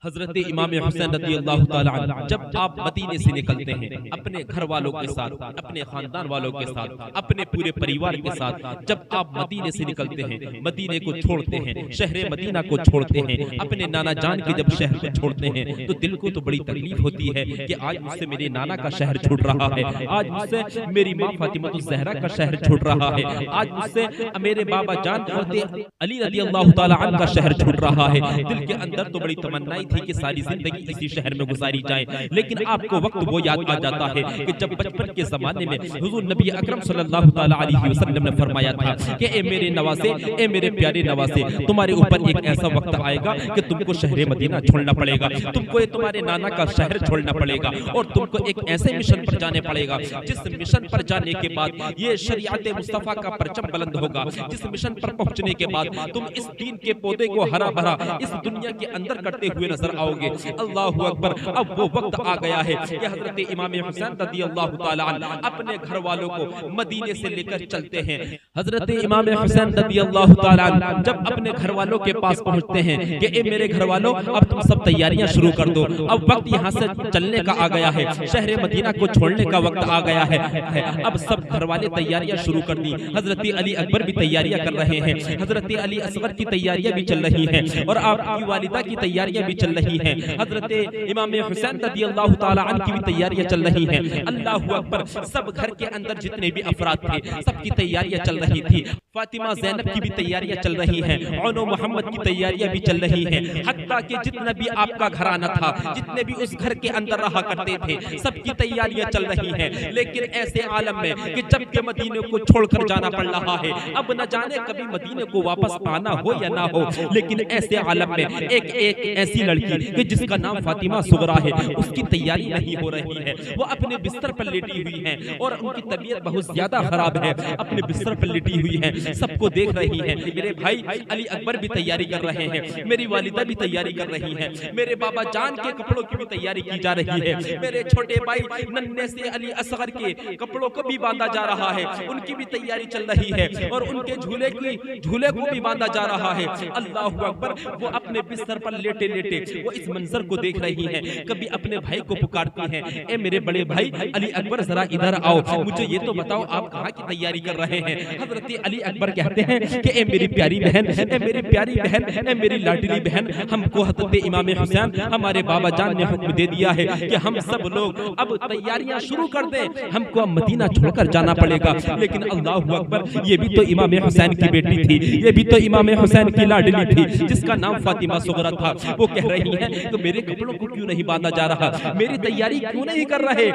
हजरत इमाम हुसैन रज़ियल्लाहु ताला अन्हु जब आप मदीने से निकलते हैं अपने घर वालों के साथ, अपने खानदान वालों के साथ, अपने पूरे परिवार के साथ, जब आप मदीने से निकलते हैं, मदीने को छोड़ते हैं, शहर मदीना को छोड़ते हैं, अपने नाना जान के जब शहर को छोड़ते हैं तो दिल को तो बड़ी तकलीफ होती है कि आज मुझसे मेरे नाना का शहर छूट रहा है, आज मुझसे मेरी माँ फातिमा ज़हरा का शहर छूट रहा है, आज मुझसे मेरे बाबा जान अली रज़ियल्लाहु ताला अन्हु का शहर छूट रहा है। दिल के अंदर तो बड़ी तमन्नाई थी कि सारी जिंदगी इसी शहर में गुजारी जाए, लेकिन आपको वक्त वो याद आ जाता है कि जब बचपन के जमाने में हुजूर नबी अकरम सल्लल्लाहु ताला अलैहि वसल्लम ने फरमाया था कि ए मेरे नवासे, ए मेरे प्यारे नवासे, तुम्हारे ऊपर एक ऐसा वक्त आएगा कि तुमको शहर मदीना छोड़ना पड़ेगा, तुमको तुम्हारे नाना का शहर छोड़ना पड़ेगा और तुमको एक ऐसे मिशन पर जाने पड़ेगा जिस मिशन पर जाने के बाद ये शरीयत मुस्तफा का परचम बुलंद होगा, जिस मिशन पर पहुंचने के बाद तुम इस दीन के पौधे को हरा भरा इस दुनिया के अंदर करते हुए नजर आओगे। अल्लाहु अकबर। अब वो वक्त आ गया है कि हजरत इमाम हुसैन रज़ियल्लाहु ताला अन्हु अपने घर वालों को मदीने से लेकर चलते हैं। हजरत इमाम हुसैन रज़ियल्लाहु ताला अन्हु जब अपने घर वालों के पास पहुंचते हैं कि ए मेरे घर वालों, अब तुम सब तैयारियां शुरू कर दो, अब वक्त यहाँ से चलने का आ गया है, शहर मदीना को छोड़ने का वक्त आ गया है। अब सब घर वाले तैयारियां शुरू कर दी। हजरत अली अकबर भी तैयारियां कर रहे हैं, हजरत अली असगर की तैयारियां भी चल रही हैं और आपकी वालिदा की तैयारियां भी चल रही हैं, हजरत इमाम हुसैन रज़ियल्लाहु ताला अन्हु की भी तैयारियां चल रही हैं। अल्लाहु अकबर। सब घर के अंदर जितने भी अफराद थे सबकी तैयारियां चल रही थी। फातिमा ज़ैनब की भी तैयारियां चल रही हैं, औनो मोहम्मद की तैयारियां भी चल रही हैं, हत्ता कि जितना भी आपका घराना था, जितने भी उस घर के अंदर रहा करते थे, सबकी तैयारियां चल रही हैं। लेकिन ऐसे आलम में कि जब के मदीने को छोड़कर जाना पड़ रहा है, अब न जाने कभी मदीने को वापस आना हो या ना हो, लेकिन ऐसे आलम में एक ऐसी लड़की कि जिसका नाम फातिमा सुगरा है, उसकी तैयारी नहीं हो रही है। वो अपने बिस्तर पर लेटी हुई है और उनकी तबीयत बहुत ज्यादा खराब है, अपने बिस्तर पर लेटी हुई है, सबको देख रही है। मेरे भाई अली अकबर भी तैयारी कर रहे हैं, मेरी वालिदा भी तैयारी कर रही है, मेरे बाबा जान के कपड़ों की भी तैयारी की जा रही है, मेरे छोटे भाई नन्हे से अली असगर के कपड़ों को भी बांधा जा रहा है, उनकी भी तैयारी चल रही है और उनके झूले को भी बांधा जा रहा है। अल्लाहु अकबर। वो अपने बिस्तर पर लेटे लेटे वो इस मंजर को देख रही हैं, कभी अपने भाई को पुकारती हैं, ए मेरे बड़े भाई अली अकबर जरा इधर आओ, मुझे ये तो बताओ आप कहाँ की तैयारी कर रहे हैं। हजरत अली अकबर कहते हैं कि ए मेरी प्यारी बहन, ए मेरी प्यारी बहन, ए मेरी लाडली बहन, हमको हजरत इमाम हुसैन हमारे बाबा जान ने हुक्म दे दिया है कि हम सब लोग अब तैयारियां शुरू कर दें, हमको अब मदीना छोड़कर जाना पड़ेगा। लेकिन अल्लाहु अकबर, ये भी तो इमाम हुसैन की बेटी थी, ये भी तो इमाम हुसैन की लाडली थी जिसका नाम फातिमा सुगरा था। वो कह रही है तो मेरे कपड़ों को क्यों नहीं बांधा जा रहा, मेरी तैयारी क्यों नहीं कर रहे।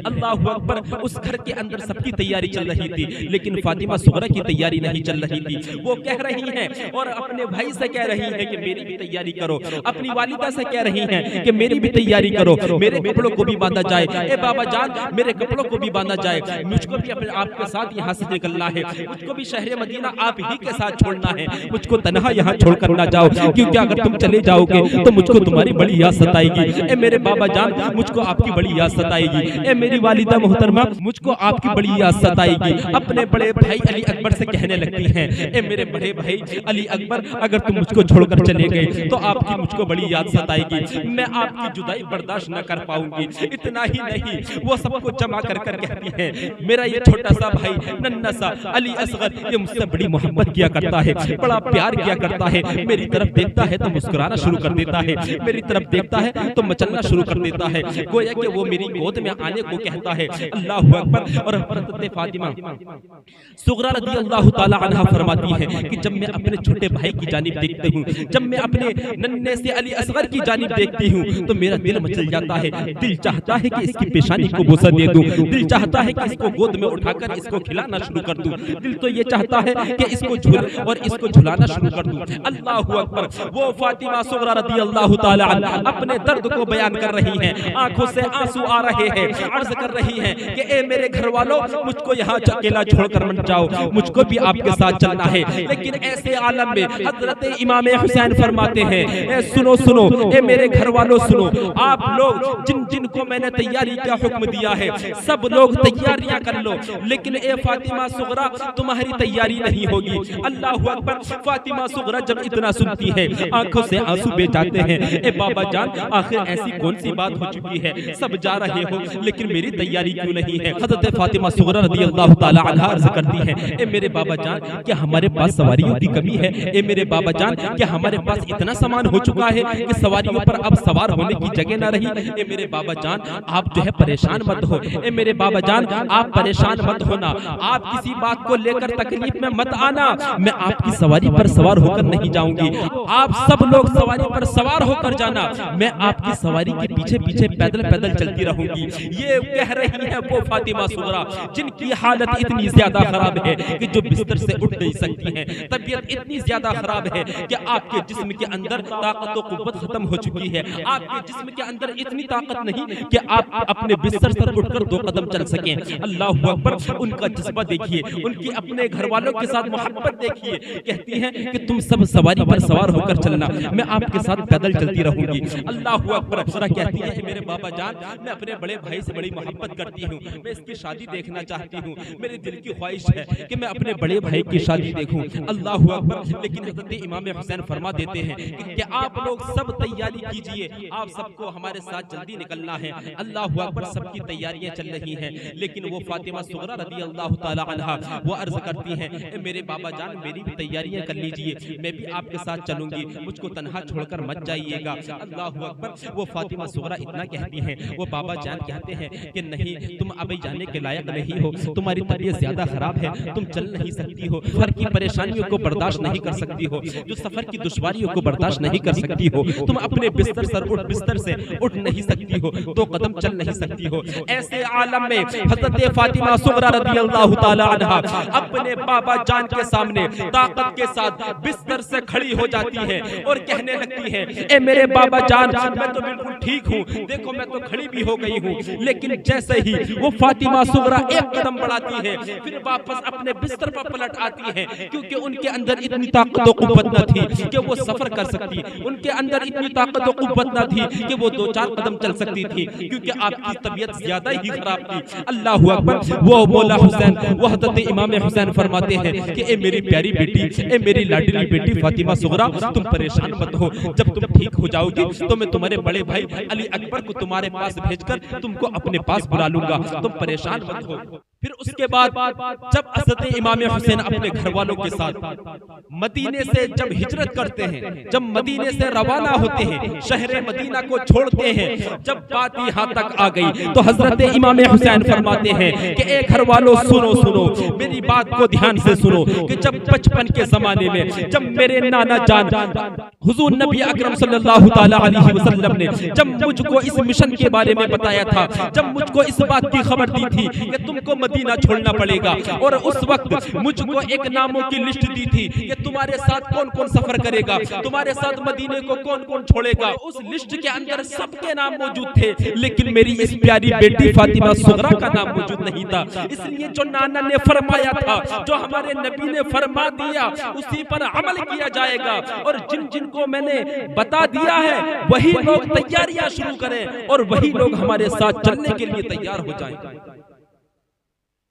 अल्लाहु अकबर। उस घर के अंदर सबकी तैयारी चल रही थी, लेकिन फातिमा सुगरा की तैयारी नहीं चल रही थी। वो कह रही हैं और अपने भाई से कह रही है कि मेरी भी तैयारी करो, अपनी वालिदा से कह रही हैं कि मेरी भी तैयारी करो, मेरे कपड़ों को भी बांधा जाए, ए बाबा जान मेरे कपड़ों को भी बांधा जाए, मुझको भी अपने आपके साथ यहाँ से निकलना है, मुझको भी शहर मदीना आप ही के साथ छोड़ना है, मुझको तन्हा यहाँ छोड़कर ना जाओ, क्योंकि अगर तुम चले जाओगे तो मुझको तुम्हारी बड़ी याद सताएगी। ए मेरे बाबा जान मुझको आपकी बड़ी याद सताएगी, ए मेरी वालिदा मोहतरमा मुझको आपकी बड़ी याद सताएगी। अपने बड़े भाई अली अकबर से कहने लगती हैं, ए मेरे बड़े भाई अली अकबर, अगर तुम मुझको छोड़कर चले गए तो आपकी मुझको बड़ी याद सताएगी, मैं आपकी जुदाई बर्दाश्त न कर पाऊंगी। इतना ही नहीं, वो सबको जमा कर कर कहती है, मेरा ये छोटा सा भाई नन्हा सा अली असगर, ये मुझसे बड़ी मोहब्बत किया करता है, बड़ा प्यार किया करता है, मेरी तरफ देखता है तो मुस्कुराना शुरू कर देता है, मेरी तरफ देखता है तो मचलना शुरू कर देता है, गोया कि वो मेरी गोद में आने को कहता है। अल्लाहु अकबर। और हज़रत फातिमा सुगरा रज़ियल्लाहु ताला अन्हा फरमाती है कि जब मैं अपने छोटे भाई की जानिब देखती हूँ, जब मैं अपने नन्हे से अली असगर की जानिब देखती हूँ तो मेरा दिल मचल जाता है, दिल चाहता है कि इसकी पेशानी को बोसा दे दूं, दिल चाहता है कि इसको गोद में उठाकर इसको खिलाना शुरू कर दूं, दिल तो ये चाहता है कि इसको झुलाना शुरू कर दूं। अल्लाहु अकबर। वो फातिमा सुगरा रज़ियल्लाहु ताला अन्हा अपने दर्द को बयान कर रही हैं, आंखों से आंसू आ रहे हैं, अर्ज कर रही हैं कि ए मेरे घर वालों, मुझको यहाँ अकेला छोड़कर मत जाओ, मुझको भी आपके साथ चलना है। लेकिन ऐसे आलम में हजरत इमाम हुसैन फरमाते हैं, ए सुनो सुनो, ए मेरे घर वालों सुनो, आप लोग जिन जिन को मैंने तैयारी का हुक्म दिया है सब लोग तैयारियां कर लो, लेकिन ए फातिमा सुगरा तुम्हारी तैयारी नहीं होगी। अल्लाहु अकबर। फातिमा सुगरा जब इतना सुनती है आंखों से आंसू बह जाते हैं, हैं, ए बाबा जान आखिर ऐसी कौन सी बात हो चुकी है, सब जा रहे हो लेकिन मेरी तैयारी क्यों नहीं है। हज़रत फातिमा सुगरा रज़ियल्लाहु ताला अन्हा अर्ज़ करती हैं, ए मेरे बाबा जान क्या हमारे पास सवारियों की कमी है, ए मेरे बाबा जान क्या हमारे पास इतना सामान हो चुका है कि सवारियों पर अब सवार होने की जगह ना रही। ए मेरे बाबा जान आप जो है परेशान मत हो, ए मेरे बाबा जान आप परेशान मत होना, आप किसी बात को लेकर तकलीफ में मत आना, मैं आपकी सवारी पर सवार होकर नहीं जाऊंगी, आप सब लोग सवारी पर सवार होकर जाना, मैं आपकी सवारी के पीछे पीछे पैदल पैदल चलती रहूंगी। ये कह रही है वो फातिमा सुगरा जिनकी हालत इतनी ज्यादा खराब है कि जो बिस्तर से उठ नहीं सकती हैं, तबीयत इतनी ज्यादा खराब है कि आपके जिस्म के अंदर ताकत और कुव्वत खत्म हो चुकी है, आपके जिस्म के अंदर इतनी ताकत नहीं कि आप अपने बिस्तर से उठकर 2 कदम चल सकें। अल्लाहु अकबर, उनका जज्बा देखिए, उनकी अपने घर वालों के साथ मोहब्बत देखिए, कहती हैं कि तुम सब सवारी पर सवार होकर चलना, मैं आपके साथ पैदल चलती रहूंगी। अल्लाहु अकबर। सुरा कहती है मेरे बाबा जान मैं अपने बड़े भाई से बड़ी मोहब्बत करती हूँ, मैं इसकी शादी देखना चाहती हूँ, मेरे दिल की ख्वाहिश है कि मैं अपने बड़े भाई की शादी देखूं। अल्लाहु अकबर। लेकिन हज़रत इमाम हुसैन फरमा देते हैं कि आप लोग सब तैयारी कीजिए, आप सबको हमारे साथ जल्दी निकलना है। अल्लाहु अकबर। सबकी तैयारियां चल रही हैं, लेकिन वो फातिमा सुगरा रज़ियल्लाहु ताला अन्हा वो अर्ज करती हैं मेरे बाबा जान मेरी भी तैयारियां कर लीजिए, मैं भी आपके साथ चलूंगी, मुझको तन्हा छोड़कर मत जाइएगा। अल्लाहु अकबर। वो फातिमा सुगरा इतना कहती हैं, वो बाबा जान कहते हैं कि नहीं तुम अभी जाने के लायक नहीं हो, तुम्हारी तबीयत ज्यादा खराब है, तुम चल नहीं सकती हो, सफर की परेशानियों को बर्दाश्त नहीं कर सकती हो, जो सफर की दुश्वारियों को बर्दाश्त नहीं कर सकती हो, तुम अपने बिस्तर से उठ नहीं सकती हो, 2 कदम चल नहीं सकती हो। ऐसे आलम में हज़रत फातिमा सुगरा रज़ियल्लाहु ताला अन्हा अपने बाबा जान के सामने ताकत के साथ बिस्तर से खड़ी हो जाती है और कहने लगती है ए मेरे बाबा जान मैं तो बिल्कुल ठीक हूँ, देखो मैं तो खड़ी भी हो गई हूँ। लेकिन जैसे ही वो फातिमा सुगरा 1 कदम बढ़ाती है फिर वापस अपने बिस्तर पर पलट आती है, क्योंकि उनके अंदर इतनी ताकत और कुव्वत न थी कि वो सफर कर सकती, उनके अंदर इतनी ताकत और कुव्वत न थी कि वो 2-4 कदम चल सकती थी, क्योंकि आपकी तबीयत ज्यादा ही खराब थी। अल्लाहु अकबर। वो मौला हुसैन वो हज़रत इमाम हुसैन फरमाते हैं कि ए मेरी प्यारी बेटी, ए मेरी लाडली बेटी फातिमा सुगरा तुम परेशान मत हो, जब तुम ठीक हो जाओगी तो मैं तुम्हारे बड़े भाई अली अकबर को तुम्हारे पास भेजकर तुमको अपने पास बुला लूंगा, तुम परेशान मत हो। फिर उसके बाद जब हज़रत इमाम हुसैन अपने घर वालों के साथ मदीने से जब हिजरत करते हैं, जब मदीने से रवाना होते हैं, शहर मदीना को छोड़ते हैं, जब बात यहाँ तक आ गई तो हज़रत इमाम हुसैन फरमाते हैं कि ए घर वालों सुनो सुनो मेरी बात को ध्यान से सुनो कि जब बचपन के जमाने में जब मेरे नाना जान हुजूर नबी अकरम सल्लल्लाहु ताला अलैहि वसल्लम ने जब मुझको इस मिशन के बारे में बताया था, जब मुझको इस बात की खबर दी थी कि तुमको मदीना छोड़ना पड़ेगा, और उस वक्त मुझको एक नामों की लिस्ट दी थी कि तुम्हारे साथ कौन कौन सफर करेगा, तुम्हारे साथ मदीने को कौन कौन छोड़ेगा। उस लिस्ट के अंदर सबके नाम मौजूद थे, लेकिन मेरी इस प्यारी बेटी फातिमा सुगरा का नाम मौजूद नहीं था। इसलिए जो नाना ने फरमाया था, जो हमारे नबी ने फरमा दिया, उसी पर अमल किया जाएगा, और जिन जिन को मैंने बता दिया है वही लोग तैयारियां शुरू करें और वही लोग हमारे साथ चलने के लिए तैयार हो जाएं।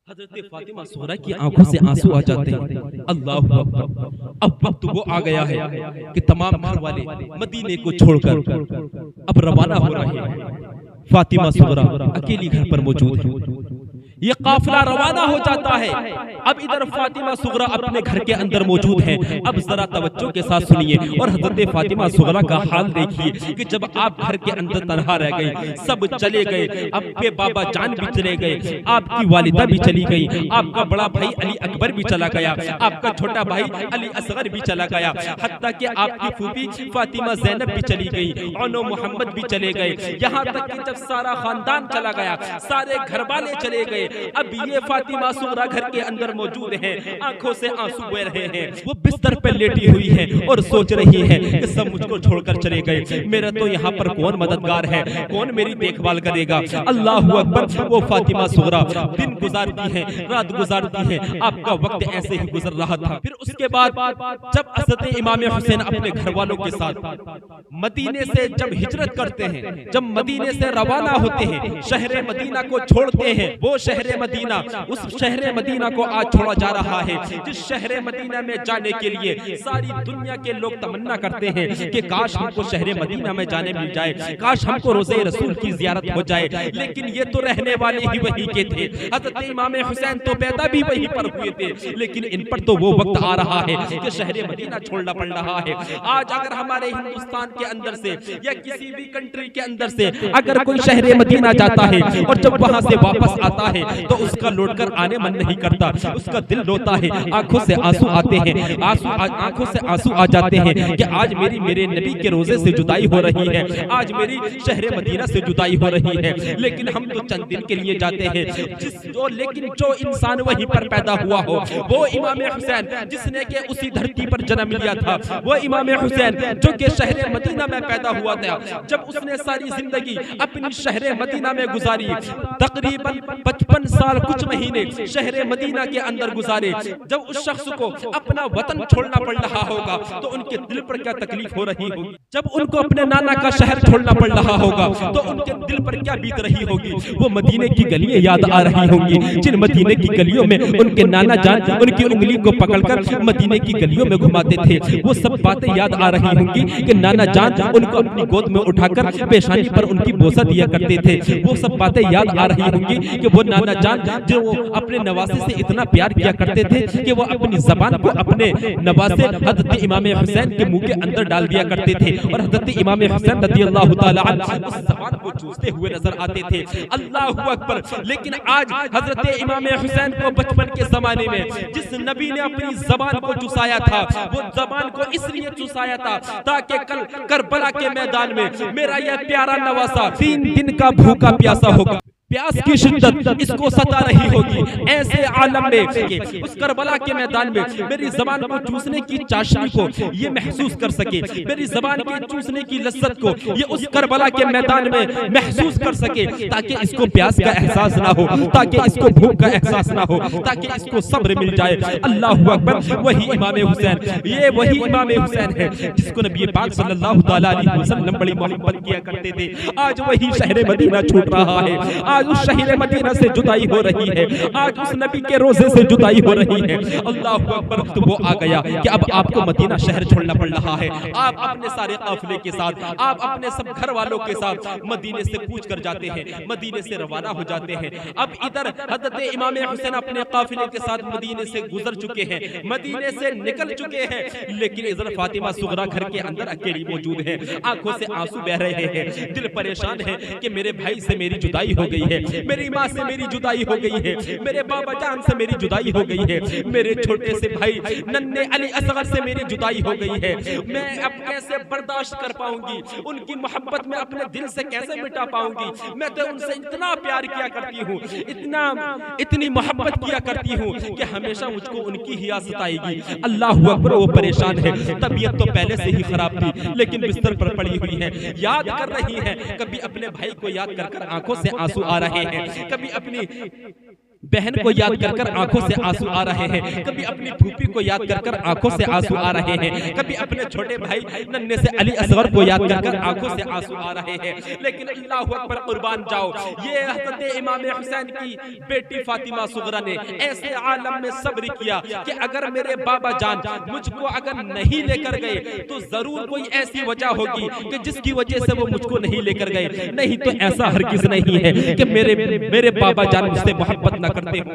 हज़रत फातिमा सुगरा की आंखों से आंसू आ जाते हैं। अल्लाहु अकबर। अब वक्त वो आ गया है कि तमाम घर वाले मदीने को छोड़कर अब रवाना हो रहे हैं। फातिमा सुगरा अकेली घर पर मौजूद है, ये काफिला रवाना हो जाता है। अब इधर फातिमा सुगरा अपने घर के अंदर मौजूद है। अब जरा तवज्जो के साथ सुनिए और हज़रत फातिमा सुगरा का हाल देखिए कि जब आप घर के अंदर तन्हा रह गए, सब चले गए, आपके बाबा जान भी चले गए, आपकी वालिदा भी चली गई, आपका बड़ा भाई अली अकबर भी चला गया, आपका छोटा भाई अली असगर भी चला गया, हत्ता कि आपकी फूफी फातिमा ज़ैनब भी चली गई, औनो मोहम्मद भी चले गए, यहाँ तक कि जब सारा खानदान चला गया, सारे घर वाले चले गए, अब ये फातिमा सुगरा घर के अंदर मौजूद है, आंखों से आंसू बह रहे हैं। वो बिस्तर पर लेटी हुई है और सोच रही है कि सब मुझको छोड़कर चले गए, मेरा तो यहाँ पर कौन मददगार है, कौन मेरी देखभाल करेगा। अल्लाहु अकबर। वो फातिमा सुगरा दिन गुजारती है, रात गुजारती है, आपका वक्त ऐसे ही गुजर रहा था। फिर उसके बाद जब हज़रत इमाम हुसैन अपने घर वालों के साथ मदीने से जब हिजरत करते हैं, जब मदीने से रवाना होते हैं, शहर मदीना को छोड़ते हैं, वो शहर शहर मदीना, उस शहर मदीना को आज छोड़ा जा रहा है, जिस शहर मदीना में जाने के लिए सारी दुनिया के लोग तमन्ना करते हैं कि काश हमको शहर मदीना में जाने मिल जाए, काश हमको रोज़े रसूल की ज़ियारत हो जाए। लेकिन ये तो रहने वाले ही वही के थे। हज़रत इमाम हुसैन तो पैदा भी वहीं पर हुए थे, लेकिन इन पर तो वो वक्त आ रहा है कि शहर मदीना छोड़ना पड़ रहा है। आज अगर हमारे हिंदुस्तान के अंदर से या किसी भी कंट्री के अंदर से अगर कोई शहर मदीना जाता है और जब वहां से वापस आता है तो उसका लौटकर आने मन नहीं करता, उसका दिल रोता है, आंखों से आंसू आते हैं, आंखों से आंसू आ जाते हैं कि आज मेरे नबी के रोजे से जुदाई हो रही है, आज मेरी शहर मदीना से जुदाई हो रही है। लेकिन हम तो चंद दिन के लिए जाते हैं। लेकिन जो इंसान वहीं पर पैदा हुआ हो, वो इमाम हुसैन जिसने के उसी धरती पर जन्म लिया था, वो इमाम हुसैन जो के शहर मदीना में पैदा हुआ था, जब उसने सारी जिंदगी अपनी शहर मदीना में गुजारी, तकरीबन 55 साल कुछ महीने शहर मदीना के अंदर गुजारे, जब उस शख्स को अपना वतन छोड़ना पड़ रहा होगा तो उनके दिल पर क्या तकलीफ हो रही होगी। जब उनको अपने नाना का शहर छोड़ना पड़ रहा होगा तो उनके दिल पर क्या बीत रही होगी। वो मदीने की गलियां याद आ रही होंगी, जिन मदीने की गलियों में उनके नाना जान उनकी उंगली को पकड़कर मदीने की गलियों में घुमाते थे। वो सब बातें याद आ रही होंगी कि नाना जान उनको अपनी गोद में उठाकर पेशानी पर उनकी बोसा दिया करते थे। वो सब बातें याद आ रही होंगी कि वो नाना जान जो वो अपने नवासे से इतना प्यार किया करते थे कि वो अपनी जबान को अपने नवासे हज़रत इमाम हुसैन के मुंह के अंदर डाल दिया करते थे और हज़रत इमाम हुसैन रज़ियल्लाहु ताला अन्हु उस जबान को चूसते हुए नजर आते थे। अल्लाहु अकबर। लेकिन आज हज़रत इमाम हुसैन को बचपन के जमाने में जिस नबी ने अपनी जबान को चुसाया था, वो जबान को इसलिए चुसाया था ताकि कल करबला के मैदान में मेरा यह प्यारा नवासा 3 दिन का भूखा प्यासा होगा, प्यास की शिद्दत इसको सता रही होगी। ऐसे आलम में उस करबला के मैदान में मेरी जबान को चूसने की चाशनी को ये महसूस कर सके, मेरी जबान के चूसने की लज्जत को ये उस करबला के मैदान में महसूस कर सके, ताकि इसको प्यास का एहसास ना हो, ताकि इसको भूख का एहसास ना हो, ताकि इसको सब्र मिल जाए। अल्लाहु अकबर। वही इमाम हुसैन, ये वही इमाम हुसैन है जिसको नबी पाक सल्लल्लाहु तआला अलैहि वसल्लम बड़ी मोहब्बत किया करते थे। आज वही शहर मदीना छूट रहा है, आज उस शहर मदीना से जुदाई हो रही है, आज उस नबी के रोजे से जुदाई हो रही है। अल्लाहु अकबर। तो वो आ गया कि अब आपको मदीना शहर छोड़ना पड़ रहा है। आप अपने सारे काफिले के साथ, आप अपने सब घर वालों के साथ मदीने से कूच कर जाते हैं, मदीने से रवाना हो जाते हैं। अब इधर हज़रत इमाम हुसैन अपने काफिले के साथ मदीने से गुजर चुके हैं, मदीने से निकल चुके हैं, लेकिन इधर फातिमा सुगरा घर के अंदर अकेली मौजूद है। आंखों से आंसू बह रहे हैं, दिल परेशान है कि मेरे भाई से मेरी जुदाई हो गई है, मेरी माँ से मेरी जुदाई हो गई है, मेरे बाबा जान से मेरी जुदाई हो गई है, मेरे छोटे से भाई नन्हे अली असगर से मेरी जुदाई हो गई है। मैं अब कैसे बर्दाश्त कर पाऊंगी, उनकी मोहब्बत में अपने दिल से कैसे मिटा पाऊंगी। मैं तो उनसे इतना प्यार किया करती हूँ, इतनी मोहब्बत किया करती हूँ कि हमेशा मुझको उनकी ही याद सताएगी। अल्लाहु अकबर। वो परेशान है, तबीयत तो पहले से ही खराब थी, लेकिन बिस्तर पर पड़ी हुई है, याद कर रही है। कभी अपने भाई को याद कर आंखों से आंसू आ रहे हैं, कभी अपनी बहन को याद कर आंखों से आंसू आ रहे हैं, कभी अपनी फूफी को याद कर आंखों से आंसू आ रहे हैं, कभी अपने छोटे भाई नन्हे से अली असगर को याद कर आंखों से आंसू आ रहे हैं। लेकिन अल्लाहु अकबर, कुर्बान जाओ, ये हज़रत इमाम हुसैन की बेटी फातिमा सुगरा ने ऐसे आलम में सब्र किया कि अगर मेरे बाबा जान मुझको अगर नहीं लेकर गए तो जरूर कोई ऐसी वजह होगी कि जिसकी वजह से वो मुझको नहीं लेकर गए, नहीं तो ऐसा हरगिज नहीं है कि मेरे बाबा जान मुझसे मोहब्बत न करते हो,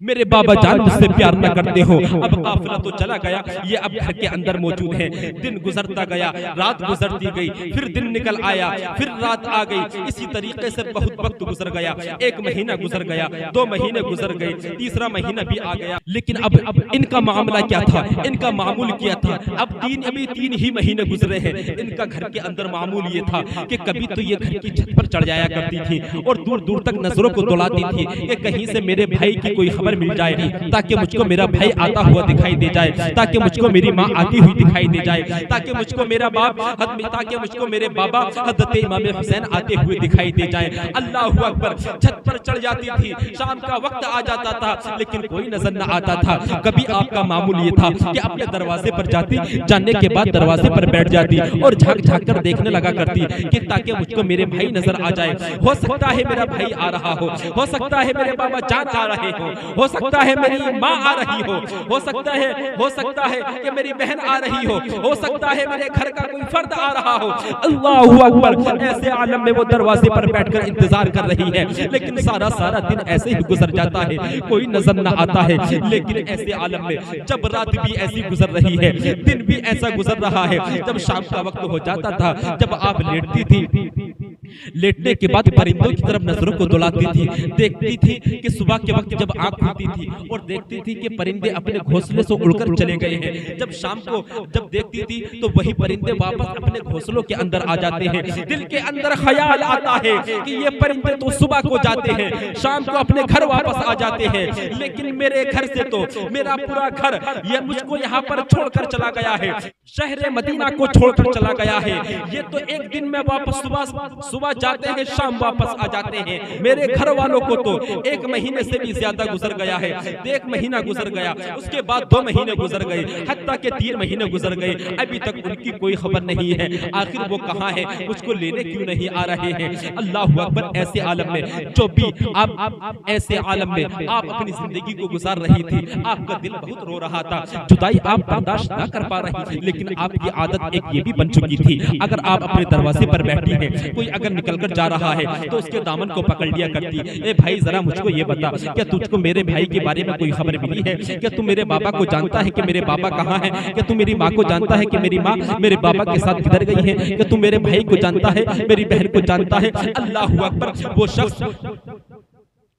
मेरे बाबा जान मुझसे प्यार न करते हो। अब काफिला तो चला गया, ये अब घर के अंदर मौजूद है। दिन गुजरता गया, रात गुजरती गई, फिर दिन निकल आया, फिर रात आ गई। इसी तरीके से बहुत वक्त गुजर गया, 1 महीना गुजर गया, 2 महीने गुजर गए, तीसरा महीना भी आ गया। लेकिन अब इनका मामला क्या था, इनका मामूल क्या था। अब अभी 3 ही महीने गुजरे हैं। इनका घर के अंदर मामूल ये था कि कभी तो ये घर की छत पर चढ़ जाया करती थी और दूर दूर तक नजरों को दौड़ाती थी कि कहीं से मेरे भाई की कोई खबर मिल जाए, ताकि मुझको मेरा भाई आता हुआ दिखाई दे जाए, ताकि मुझको मेरी माँ आती हुई दिखाई दे जाए, ताकि मुझको मेरा बाप, ताकि मुझको मेरे बाबा हज़रत इमाम हुसैन आते हुए दिखाई दे जाए। अल्लाहू अकबर। छत पर चढ़ जाती थी, शाम का वक्त आ जाता था, लेकिन कोई नजर न आता था। कभी आपका मामूल ये था कि अपने दरवाजे पर जाती, जाने के बाद दरवाजे पर बैठ जाती और झांक झांक कर देखने लगा करती कि ताकि मुझको मेरे भाई नजर आ जाए। हो सकता है मेरा भाई आ रहा हो सकता है मेरे बाबा जान आ रहे हो सकता है मेरी माँ आ रही हो सकता है कि मेरी बहन आ रही हो सकता है मेरे घर का कोई फर्द आ रहा हो। अल्लाहू अकबर। ऐसे आलम में वो दरवाजे पर बैठकर इंतजार कर रही है, लेकिन सारा दिन ऐसे ही गुजर जाता है, कोई नजर न आता है। लेकिन ऐसे आलम में जब रात भी ऐसी गुजर रही है, दिन भी ऐसा गुजर रहा है, जब शाम का वक्त हो जाता था, जब आप लेटती थी, लेटने के बाद परिंदों की तरफ नजरों को दौड़ाती थी, देखती थी कि सुबह के वक्त जब आंख खुलती थी और देखती थी कि परिंदे अपने घोंसले से उड़कर चले गए हैं। जब शाम को जब देखती थी तो वही परिंदे वापस अपने घोंसलों के अंदर आ जाते हैं। दिल के अंदर ख्याल आता है कि ये परिंदे तो सुबह को जाते हैं, शाम को अपने घर वापस आ जाते हैं, लेकिन मेरे घर से तो मेरा पूरा घर ये मुझको यहाँ पर छोड़कर चला गया है, शहर मदीना को छोड़कर चला गया है। ये तो एक दिन में वापस सुबह जाते हैं, शाम वापस आ जाते हैं। मेरे घर वालों को तो 1 महीने से भी ज्यादा गुजर गया है। 1 महीना गुजर गया, उसके बाद 2 महीने गुजर गए, हत्ता के 3 महीने गुजर गए, अभी तक उनकी कोई खबर नहीं है। आखिर वो कहाँ है, मुझको लेने क्यों नहीं आ रहे हैं। अल्लाहू अकबर। ऐसे आलम में जो भी आप ऐसे आलम में आप अपनी जिंदगी को गुजार रही थी, आपका दिल बहुत रो रहा था, जुदाई आप बर्दाश्त न कर पा रही थी, लेकिन आपकी आदत एक ये भी बन चुकी थी, अगर आप अपने दरवाजे पर बैठी हैं, कोई अगर निकल कर जा रहा है तो उसके दामन को पकड़ लिया करती, ए भाई जरा मुझको ये बता, क्या तुझको मेरे भाई के बारे में कोई खबर मिली है? क्या तू मेरे बाबा को जानता है कि मेरे बाबा कहाँ है? क्या तू मेरी माँ को जानता है कि मेरी माँ मेरे बाबा के साथ किधर गई है? क्या तू मेरे भाई को जानता है, मेरी बहन को जानता है? अल्लाहू अकबर। वो शख्स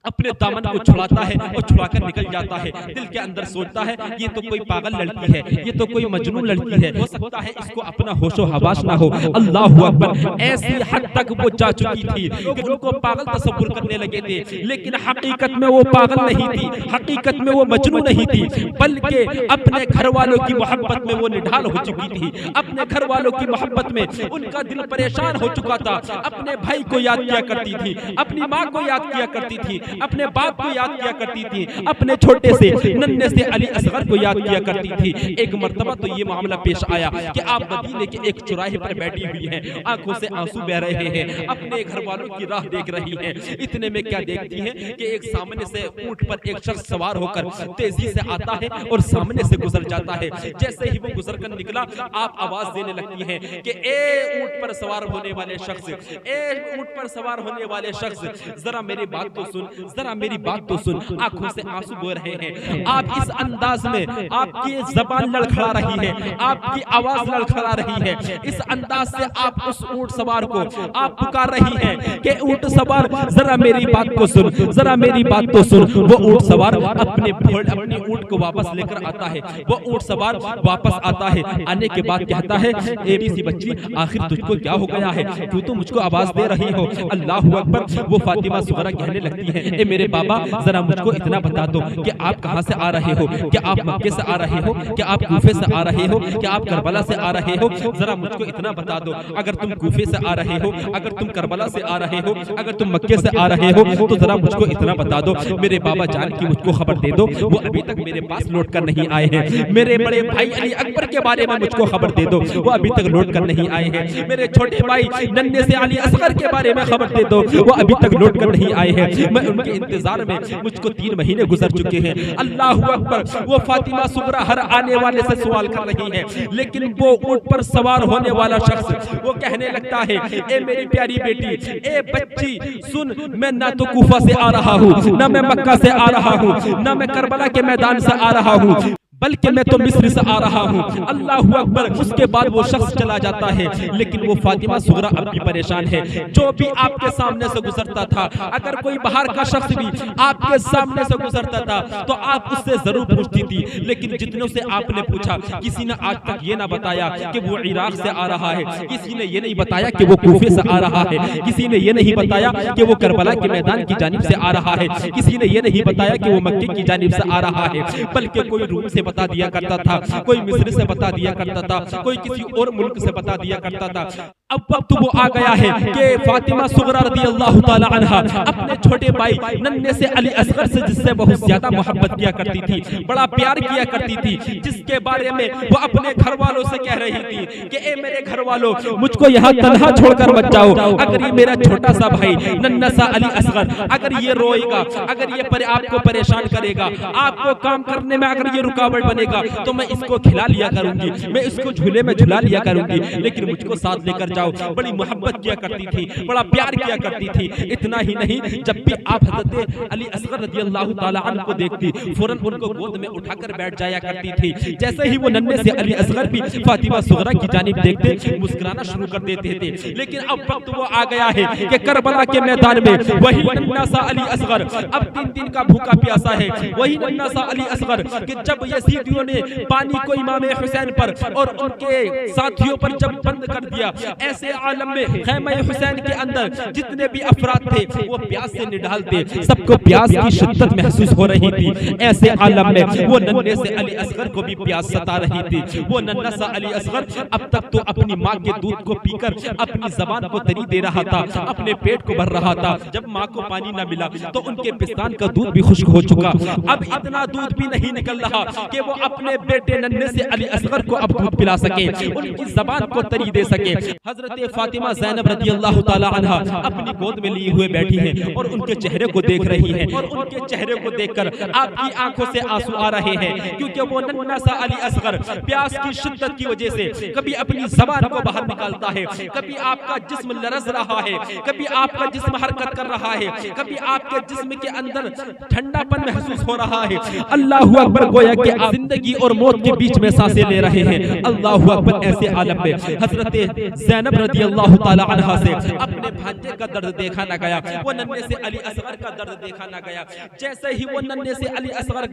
अपने दामन को छुड़ाता है और छुड़ाकर निकल जाता है। दिल के अंदर सोचता है ये तो कोई पागल लड़की है, ये तो कोई मजनून लड़की है, हो सकता है इसको अपना होशो हवास ना हो। अल्लाहू अकबर। ऐसी हद तक वो जा चुकी थी, लोग उनको पागल तस्वुर करने लगे थे, लेकिन हकीकत में वो पागल नहीं थी, हकीकत में वो मजनू नहीं थी, बल्कि अपने घर वालों की मोहब्बत में वो निढाल हो चुकी थी। अपने घर वालों की मोहब्बत में उनका दिल परेशान हो चुका था। अपने भाई को याद किया करती थी, अपनी माँ को याद किया करती थी, अपने बाप को याद किया करती थी, अपने छोटे से नन्हे से अली असगर को याद किया करती थी। एक मर्तबा तो ये मामला पेश आया कि आप मदीने के एक चौराहे पर बैठी हुई हैं, आंखों से आंसू बह रहे हैं, अपने घर वालों की राह देख रही हैं। इतने में क्या देखती हैं कि एक सामने से ऊंट पर एक शख्स सवार होकर तेजी से आता है और सामने से गुजर जाता है। जैसे ही वो गुजर कर निकला, आप आवाज देने लगती हैं कि ए ऊंट पर सवार होने वाले शख्स, ए ऊंट पर सवार होने वाले शख्स, जरा मेरी बात तो सुन, जरा मेरी बात तो सुन। आंखों से आंसू बह रहे हैं। आप इस अंदाज में, आपकी जबान लड़खड़ा रही है, आपकी आवाज लड़खड़ा रही है, इस अंदाज से आप उस ऊंट सवार को आप पुकार रही हैं कि ऊंट सवार जरा मेरी बात को सुन, जरा मेरी बात तो सुन। वो ऊंट सवार अपने ऊंट को वापस लेकर आता है। वो ऊंट सवार वापस आता है, आने के बाद कहता है ए सी बच्ची, आखिर तुझको क्या हो गया है, तू तो मुझको आवाज दे रही हो। अल्लाहू अकबर। वो फातिमा सुगरा कहने लगती है ए मेरे बाबा, जरा मुझको इतना बता दो कि आप कहां से आ रहे हो, क्या आप मक्के से आ रहे हो, क्या आप कूफे से आ रहे हो, क्या आप करबला से आ रहे हो? जरा मुझको इतना बता दो, अगर तुम कूफे से आ रहे हो, अगर तुम करबला से आ रहे हो, अगर तुम मक्के से आ रहे हो, तो जरा मुझको इतना बता दो, मेरे बाबा जान की मुझको खबर दे दो, वो अभी तक मेरे पास लौट कर नहीं आए हैं। मेरे बड़े भाई अली अकबर के बारे में मुझको खबर दे दो, वो अभी तक लौट कर नहीं आए हैं। मेरे छोटे भाई नन्हे से अली असगर के बारे में खबर दे दो, वो अभी तक लौट कर नहीं आए हैं। मैं उनके इंतजार में, मुझको 3 महीने गुजर चुके हैं। अल्लाहू अकबर। वो फातिमा सुगरा हर आने वाले से सवाल कर रही है, लेकिन वो ऊंट पर सवार होने वाला शख्स वो कहने लगता है ए मेरी प्यारी बेटी, ए बच्ची सुन, मैं ना तो कूफा से आ रहा हूँ, ना मैं मक्का से आ रहा हूँ, ना मैं करबला के मैदान से आ रहा हूँ, बल्कि मैं तो मिस्र से आ रहा हूँ। अल्लाहु अकबर। उसके बाद वो शख्स चला जाता है, लेकिन वो फातिमा सुगरा अब भी परेशान है। जो भी आपके सामने से गुजरता था, अगर कोई बाहर का शख्स भी आपके सामने से गुजरता था तो आप उससे जरूर पूछती थी, लेकिन जितनों से आपने पूछा किसी ने आज तक ये ना बताया कि वो इराक से आ रहा है, किसी ने ये नहीं बताया कि वो कूफे से आ रहा है, किसी ने ये नहीं बताया कि वो करबला के मैदान की जानिब से आ रहा है, किसी ने ये नहीं बताया कि वो मक्के की जानिब से आ रहा है, बल्कि कोई रूम से बता दिया करता था, कोई मिस्र से बता दिया करता था, कोई किसी और मुल्क से बता दिया करता था। अब वक्त वो आ गया है कि फातिमा सुगरा रज़ियल्लाहु ताला अन्हा अपने छोटे भाई नन्हे से अली असगर से, जिससे बहुत ज्यादा मोहब्बत किया करती थी, बड़ा प्यार किया करती थी, जिसके बारे में वो अपने घर वालों से कह रही थी कि ए मेरे घर वालों, मुझको यहाँ तन्हा छोड़कर मत जाओ। अगर ये मेरा छोटा सा भाई नन्हा सा अली असगर अगर ये रोएगा, अगर ये आपको परेशान करेगा, आपको काम करने में अगर ये रुकावट बनेगा, तो मैं इसको खिला लिया करूंगी, मैं इसको झूले में झुला लिया करूंगी, लेकिन मुझको साथ लेकर जाओ। बड़ी मोहब्बत किया करती थी, बड़ा प्यार किया करती थी। इतना ही नहीं, जब भी आप हज़रत अली असगर रज़ियल्लाहु ताला अन्हु को देखती, फौरन उनको गोद में उठाकर बैठ जाया करती थी। जैसे ही वो नन्हे से अली असगर भी फातिमा सुगरा की जानिब देखते, मुस्कुराना शुरू कर देते थे। लेकिन अब वक्त वो आ गया है कि करबला के मैदान में वही नन्हा सा अली असगर अब 3 दिन का भूखा प्यासा है, वही नन्हा सा अली असगर कि जब यजीदियों ने पानी को इमाम हुसैन पर और उनके साथियों पर जब बंद कर दिया, ऐसे आलम में खैमा हुसैन के अंदर जितने भी अफराद थे वो प्यास से निढाल थे, सबको प्यास की शिद्दत महसूस हो रही थी। ऐसे आलम में वो नन्हे से अली असगर को भी प्यास सता रही थी। वो नन्हा सा अली असगर अब तक तो अपनी माँ के दूध को पीकर अपनी जबान को तरी दे रहा था, अपने पेट को भर रहा था। जब माँ को पानी न मिला तो उनके पिस्तान का दूध भी खुश्क हो चुका। अब इतना दूध भी नहीं निकल रहा कि वो अपने बेटे नन्हे से अली असगर को अब दूध पिला सके, उनकी जबान को तरी दे सके। हजरत फातिमा ज़ैनब रज़ियल्लाहु ताला अन्हा अपनी गोद में लिए हुए बैठी हैं और उनके चेहरे को देख रही हैं, और उनके चेहरे को देखकर आपकी आंखों से आंसू आ रहे हैं, क्योंकि वो नन्हा सा अली असगर प्यास की शिद्दत की वजह से कभी अपनी जबान को बाहर निकालता है, कभी आपका जिस्म लरज रहा है, कभी आपका जिस्म हरकत कर रहा है, कभी आपके जिस्म के अंदर ठंडापन महसूस हो रहा है। अल्लाहु अकबर। गोया कि आप जिंदगी और मौत के बीच में सांसें ले रहे हैं। अल्लाहु अकबर। ऐसे आलम में हजरत ज़ैनब रज़ियल्लाहु ताला अन्हा से अपने भांजे का दर्द देखा ना गया, वो नन्हे से अली असगर का दर्द देखा ना गया। जैसे ही वो नन्हे से अली असगर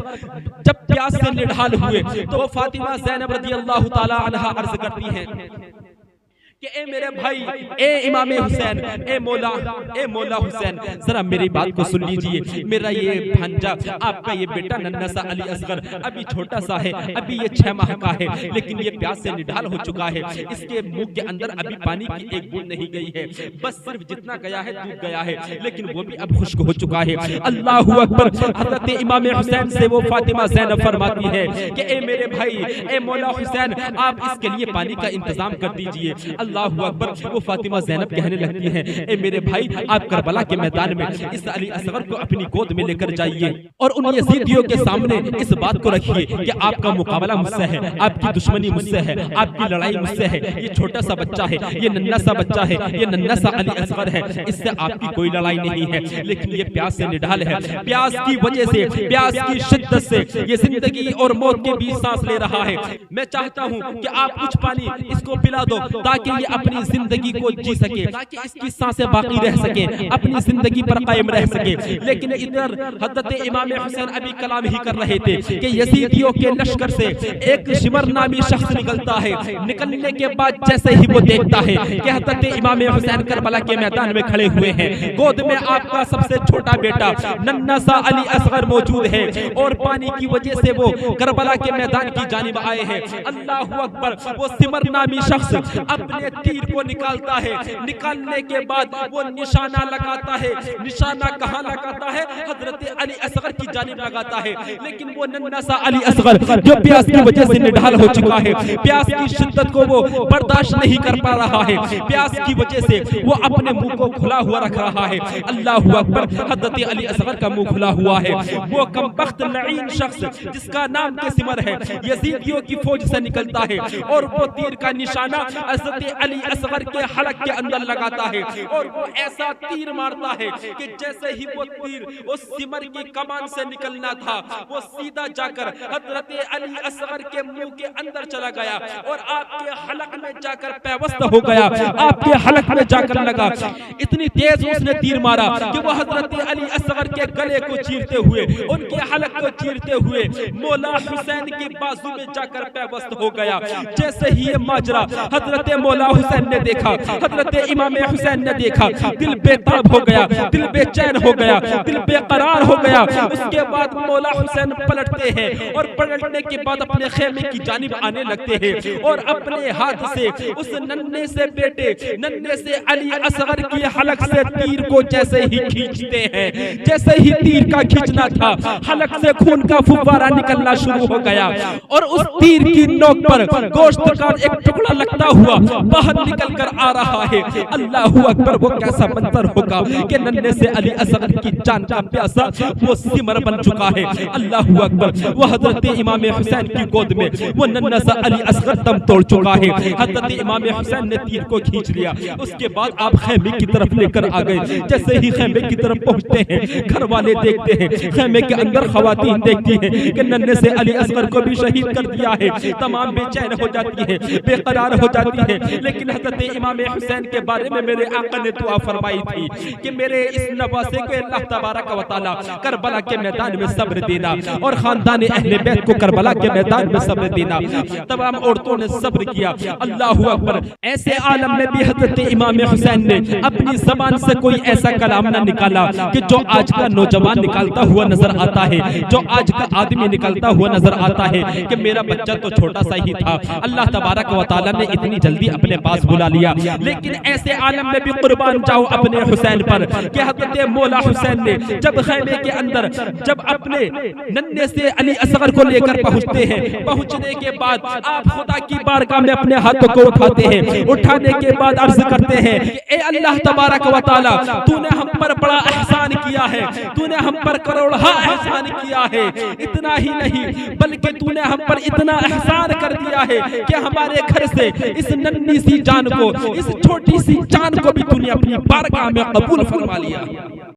जब प्यास से निढाल हुए तो वो फातिमा ज़ैनब रज़ियल्लाहु ताला अन्हा अर्ज करती हैं कि ए मेरे भाई, ए इमाम हुसैन, ए मौला हुसैन, जरा मेरी बात को सुन लीजिए। मेरा ये भांजा, आपका ये बेटा नन्हा सा अली असगर अभी छोटा सा है, अभी ये 6 माह का है, लेकिन ये प्यास से निढाल हो चुका है। इसके मुंह के अंदर अभी पानी की एक बूंद नहीं गई है, बस सिर्फ जितना गया है दूध गया है, लेकिन वो भी अब खुश्क हो चुका है। अल्लाहु अकबर। हजरत इमाम हुसैन से वो फातिमा ज़ैनब फरमाती है कि ए मेरे भाई, ए मौला हुसैन, आप इसके लिए पानी का इंतजाम कर दीजिए। अल्लाहु अकबर। वो फातिमा ज़ैनब कहने लगती हैं, ए मेरे भाई, आप करबला के मैदान में इस अली असगर को अपनी गोद में लेकर जाइए और उन यजीदियों के सामने इस बात को रखिए कि आपका मुकाबला मुझसे है, आपकी दुश्मनी मुझसे है, आपकी लड़ाई मुझसे है। ये छोटा सा बच्चा है, ये नन्हा सा बच्चा है, ये नन्हा सा अली असगर है, इससे आपकी कोई लड़ाई नहीं है, लेकिन ये प्यास से निढाल है। प्यास की वजह से, प्यास की शिद्दत से ये जिंदगी और मौत के बीच सांस ले रहा है। मैं चाहता हूँ कि आप कुछ पानी इसको पिला दो ताकि ये अपनी जिंदगी को जी सके, ताकि इसकी सांसें बाकी रह सके, अपनी जिंदगी पर कायम रह सके। लेकिन इधर हजरत इमाम हुसैन अभी कलाम ही कर रहे थे कि यजीदियों के लश्कर से एक शिमर नामी शख्स निकलता है। निकलने के बाद जैसे ही वो देखता है कि हजरत इमाम हुसैन करबला के मैदान में खड़े हुए हैं, गोद में आपका सबसे छोटा बेटा नन्हा सा अली असगर मौजूद है और पानी की वजह से वो करबला के मैदान की जानिब आए हैं। अल्लाहु अकबर। वो सिमर नामी शख्स अपने तीर को निकालता है, निकालने के बाद वो निशाना लगाता है। निशाना कहाँ लगाता है? हजरत अली असगर की जानिब लगाता है। लेकिन वो नन्हा सा अली असगर जो प्यास की वजह से निढाल हो चुका है, प्यास की शिद्दत को वो बर्दाश्त नहीं कर पा रहा है, प्यास की वजह से वो अपने मुंह को खुला हुआ रख रहा है। अल्लाहु अकबर। हजरत अली असगर का मुंह खुला हुआ है। वो कमबख्त लईन शख्स जिसका नाम के सिमर है, यजीदियों की फौज से निकलता है और वो तीर का निशाना हजरत अली असगर के हलक के अंदर लगाता है और वो ऐसा तीर मारता है कि जैसे ही वो तीर उस सिमर की कमान से निकलना था वो सीधा जाकर हजरत अली असगर के मुंह के अंदर चला गया और आपके हलक में जाकर पैवस्त हो गया, आपके हलक में जाकर लगा। इतनी तेज उसने तीर मारा कि वो हजरत अली असगर के गले को चीरते हुए, उनके हलक को चीरते हुए मौला हुसैन की बाजू में जाकर पैवस्त हो गया। जैसे ही ये माजरा हजरत मौला हुसैन ने देखा, हजरत इमाम हुसैन ने देखा, दिल बेताब हो गया, दिल बेचैन हो गया, दिल बेकरार हो गया। उसके बाद मौला हुसैन पलटते हैं और पलटने के बाद अपने खेमे की जानिब आने लगते हैं और अपने हाथ से उस नन्हे से बेटे, नन्हे से अली असगर की हलक से तीर को जैसे ही खींचते हैं, जैसे ही तीर का खींचना था हलक से खून का फुव्वारा निकलना शुरू हो गया और उस तीर की नोक पर गोश्त का एक टुकड़ा लगता हुआ बाहर निकल कर आ रहा है। अल्लाह अकबर, वो कैसा मंजर होगा कि नन्हे से अली असगर की जान का प्यासा वो सिमर बन चुका है। अल्लाह अकबर, वो हजरत इमाम हुसैन की गोद में वो नन्हा सा अली असगर दम तोड़ चुका है। हजरत इमाम हुसैन ने तीर को खींच लिया। उसके बाद आप खेमे की तरफ लेकर आ गए। जैसे ही खेमे की तरफ पहुंचते हैं घर वाले देखते हैं, खेमे के अंदर खवातीन देखती हैं कि नन्हे से अली असगर को भी शहीद कर दिया है। तमाम बेचैन हो जाती है, बेकरार हो जाती है। लेकिन हजरत इमाम हुसैन के बारे में मेरे आका ने दुआ फरमाई थी कि मेरे इस नवासे को अल्लाह तबारक व तआला करबला के मैदान में सब्र देना और खानदान अहले बैत को करबला के मैदान में सब्र देना। तमाम औरतों ने सब्र किया। अल्लाह अकबर, ऐसे आलम में भी हजरत इमाम हुसैन ने अपनी जबान से कोई ऐसा कलाम ना निकाला कि जो आज का नौजवान निकालता हुआ नजर आता है, जो आज का आदमी निकालता हुआ नजर आता है कि मेरा बच्चा तो छोटा सा ही था, अल्लाह तबारक व तआला ने इतनी जल्दी अपने पास बुला लिया। लेकिन ऐसे आलम में भी कुर्बान जाओ अपने हुसैन पर कि हजरत मौला हुसैन ने जब खैमे के अंदर जब अपने नन्हे से अली असगर को लेकर पहुंचते हैं, पहुंचने के बाद आप खुदा की बारगाह में अपने हाथों को उठाते हैं। उठाने के बाद अर्ज करते हैं कि ए अल्लाह तबारक व तआला, तूने हम पर बड़ा एहसान किया है, तूने हम पर करोड़हा एहसान किया है। इतना ही नहीं बल्कि तूने हम पर इतना एहसान कर दिया है कि हमारे घर से इस नन्ही सी जान को, इस छोटी सी जान को भी तूने अपनी बारगाह में कबूल फरमा लिया।